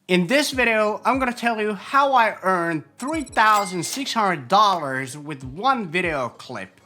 In this video, I'm gonna tell you how I earned $3,600 with one video clip.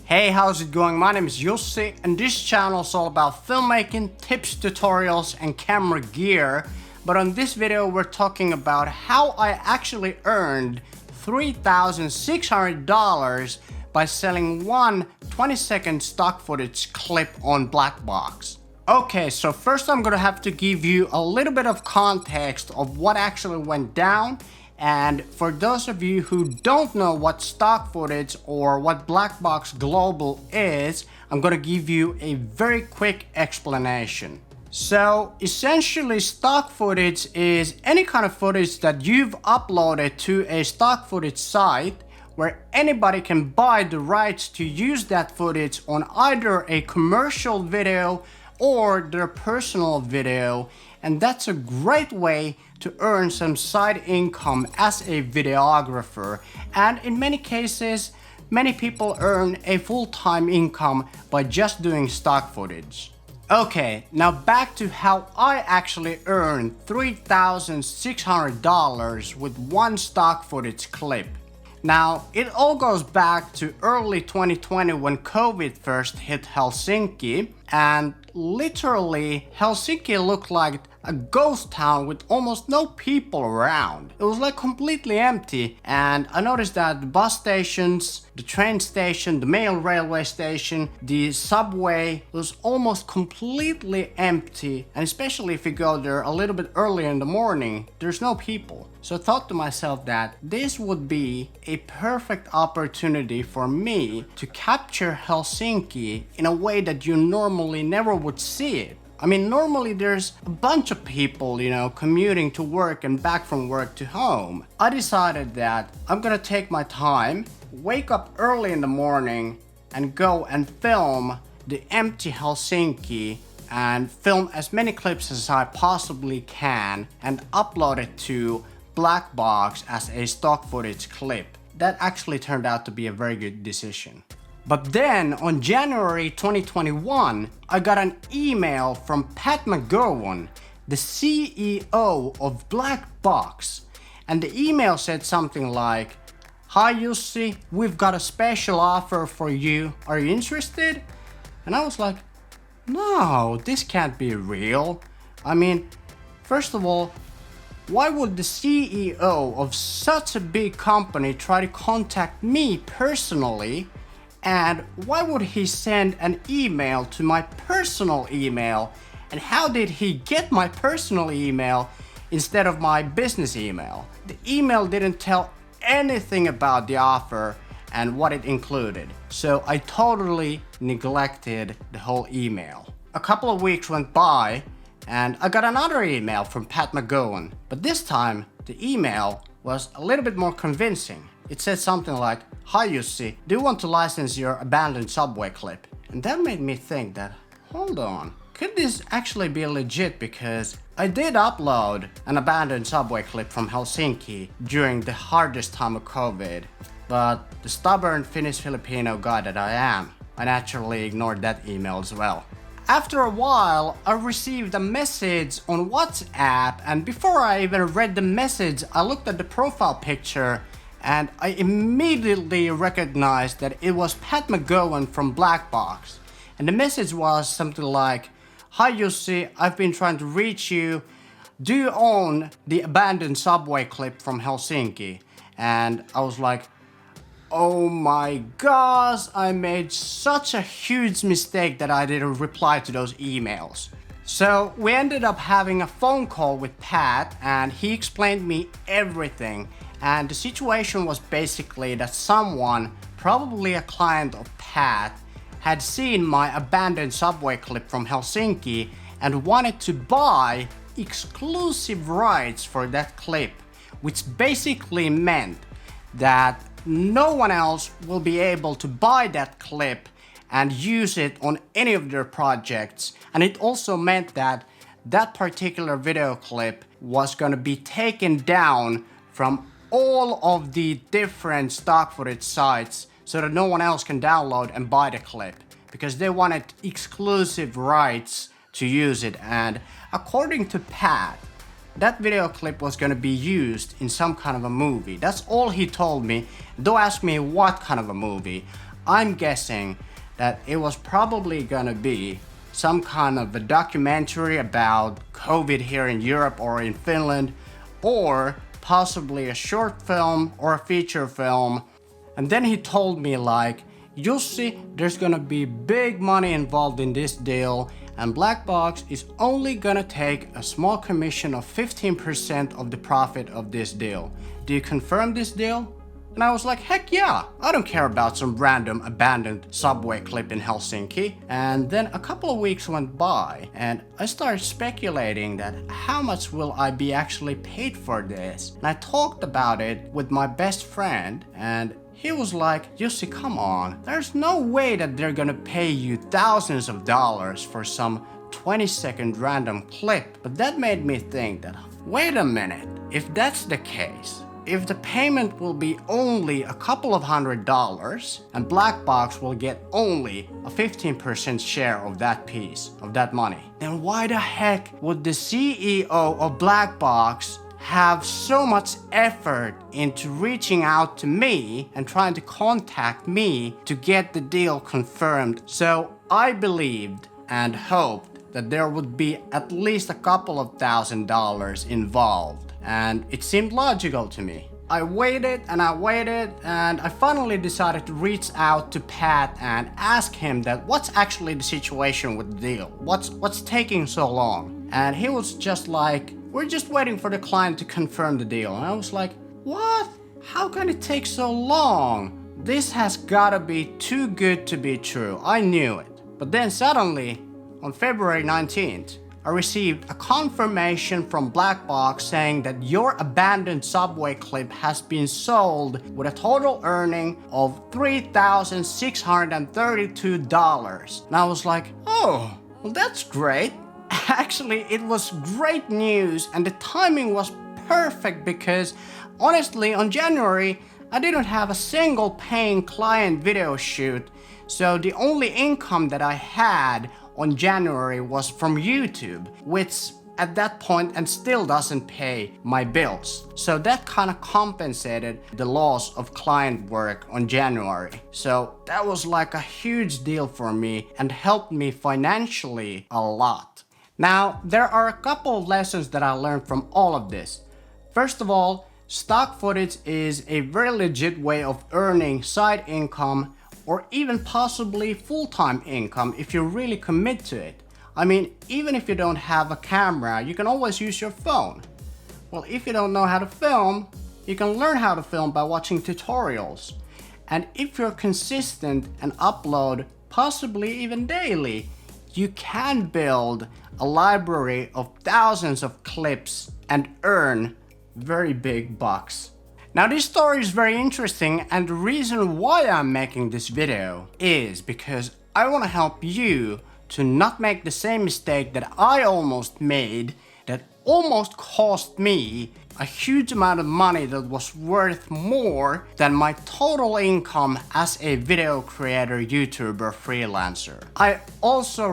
Hey, how's it going? My name is Jussi and this channel is all about filmmaking, tips, tutorials, and camera gear. But on this video, we're talking about how I actually earned $3,600 by selling one 20-second stock footage clip on Blackbox. Okay, so first I'm gonna have to give you a little bit of context of what actually went down. And for those of you who don't know what stock footage or what Blackbox Global is, I'm gonna give you a very quick explanation. So essentially, stock footage is any kind of footage that you've uploaded to a stock footage site where anybody can buy the rights to use that footage on either a commercial video or their personal video, and that's a great way to earn some side income as a videographer. And in many cases, many people earn a full-time income by just doing stock footage. Okay, now back to how I actually earned $3,600 with one stock footage clip. Now, it all goes back to early 2020 when COVID first hit Helsinki, and literally Helsinki looked like a ghost town with almost no people around. It was like completely empty, and I noticed that the bus stations, the train station, the main railway station, the subway was almost completely empty, and especially if you go there a little bit earlier in the morning, there's no people. So I thought to myself that this would be a perfect opportunity for me to capture Helsinki in a way that you normally never would see it. I mean, normally there's a bunch of people, commuting to work and back from work to home. I decided that I'm gonna take my time, wake up early in the morning, and go and film the empty Helsinki and film as many clips as I possibly can and upload it to Blackbox as a stock footage clip. That actually turned out to be a very good decision. But then on January 2021, I got an email from Pat McGowan, the CEO of Blackbox. And the email said something like, "Hi Jussi, we've got a special offer for you. Are you interested?" And I was like, no, this can't be real. I mean, first of all, why would the CEO of such a big company try to contact me personally? And why would he send an email to my personal email? And how did he get my personal email instead of my business email? The email didn't tell anything about the offer and what it included. So I totally neglected the whole email. A couple of weeks went by and I got another email from Pat McGowan. But this time the email was a little bit more convincing. It said something like, "Hi Jussi, do you want to license your abandoned subway clip?" And that made me think that, hold on, could this actually be legit? Because I did upload an abandoned subway clip from Helsinki during the hardest time of COVID. But the stubborn Finnish Filipino guy that I am, I naturally ignored that email as well. After a while, I received a message on WhatsApp, and before I even read the message, I looked at the profile picture and I immediately recognized that it was Pat McGowan from Blackbox. And the message was something like, "Hi Jussi, I've been trying to reach you. Do you own the abandoned subway clip from Helsinki?" And I was like, oh my gosh, I made such a huge mistake that I didn't reply to those emails. So we ended up having a phone call with Pat and he explained me everything. And the situation was basically that someone, probably a client of Pat, had seen my abandoned subway clip from Helsinki and wanted to buy exclusive rights for that clip, which basically meant that no one else will be able to buy that clip and use it on any of their projects. And it also meant that that particular video clip was going to be taken down from all of the different stock footage sites so that no one else can download and buy the clip, because they wanted exclusive rights to use it, and according to Pat, that video clip was gonna be used in some kind of a movie. That's all he told me. Don't ask me what kind of a movie. I'm guessing that it was probably gonna be some kind of a documentary about COVID here in Europe or in Finland, or possibly a short film or a feature film. And then he told me like, Jussi, there's gonna be big money involved in this deal, and Blackbox is only gonna take a small commission of 15% of the profit of this deal. Do you confirm this deal? And I was like, heck yeah, I don't care about some random abandoned subway clip in Helsinki. And then a couple of weeks went by and I started speculating that how much will I be actually paid for this? And I talked about it with my best friend, and he was like, Jussi, come on, there's no way that they're gonna pay you thousands of dollars for some 20-second random clip. But that made me think that, wait a minute, if that's the case, if the payment will be only a couple of $100 and Blackbox will get only a 15% share of that piece, of that money, then why the heck would the CEO of Blackbox have so much effort into reaching out to me and trying to contact me to get the deal confirmed? So I believed and hoped that there would be at least a couple of $1,000s involved, and it seemed logical to me. I waited and I finally decided to reach out to Pat and ask him that what's actually the situation with the deal? What's taking so long? And he was just like, we're just waiting for the client to confirm the deal. And I was like, what? How can it take so long? This has gotta be too good to be true. I knew it. But then suddenly, on February 19th, I received a confirmation from Blackbox saying that your abandoned subway clip has been sold with a total earning of $3,632. And I was like, oh, well that's great. Actually, it was great news and the timing was perfect because honestly, on January, I didn't have a single paying client video shoot. So the only income that I had on January was from YouTube, which at that point and still doesn't pay my bills. So that kind of compensated the loss of client work on January. So that was like a huge deal for me and helped me financially a lot. Now, there are a couple of lessons that I learned from all of this. First of all, stock footage is a very legit way of earning side income or even possibly full-time income if you really commit to it. I mean, even if you don't have a camera, you can always use your phone. Well, if you don't know how to film, you can learn how to film by watching tutorials. And if you're consistent and upload, possibly even daily, you can build a library of thousands of clips and earn very big bucks. Now this story is very interesting, and the reason why I'm making this video is because I want to help you to not make the same mistake that I almost made, that almost cost me a huge amount of money that was worth more than my total income as a video creator, YouTuber, freelancer. I also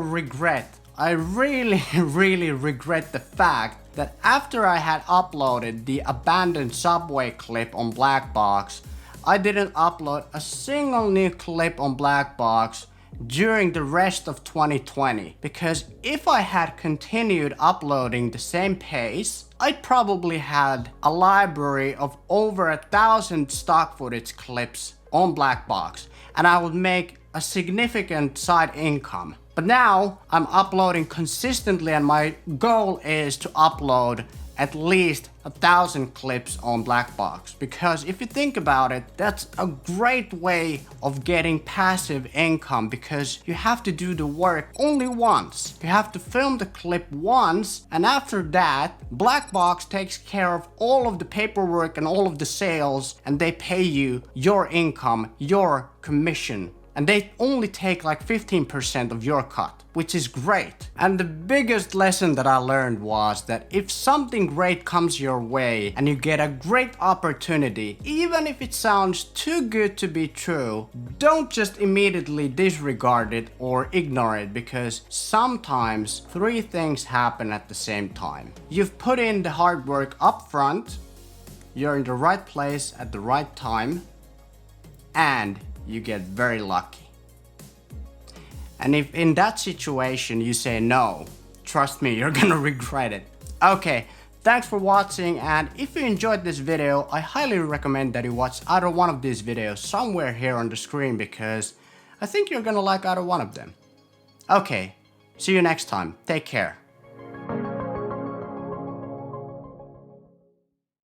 I really regret the fact that after I had uploaded the abandoned subway clip on Blackbox, I didn't upload a single new clip on Blackbox during the rest of 2020. Because if I had continued uploading the same pace, I'd probably had a library of over 1,000 stock footage clips on Blackbox, and I would make a significant side income. But now I'm uploading consistently, and my goal is to upload at least 1,000 clips on Blackbox. Because if you think about it, that's a great way of getting passive income, because you have to do the work only once. You have to film the clip once, and after that, Blackbox takes care of all of the paperwork and all of the sales, and they pay you your income, your commission. and they only take like 15% of your cut, which is great. And the biggest lesson that I learned was that if something great comes your way and you get a great opportunity, even if it sounds too good to be true, don't just immediately disregard it or ignore it, because sometimes three things happen at the same time. You've put in the hard work up front, you're in the right place at the right time, and you get very lucky. And if in that situation you say no, trust me, you're gonna regret it. Okay, thanks for watching, and if you enjoyed this video, I highly recommend that you watch either one of these videos somewhere here on the screen, because I think you're gonna like either one of them. Okay, see you next time. Take care.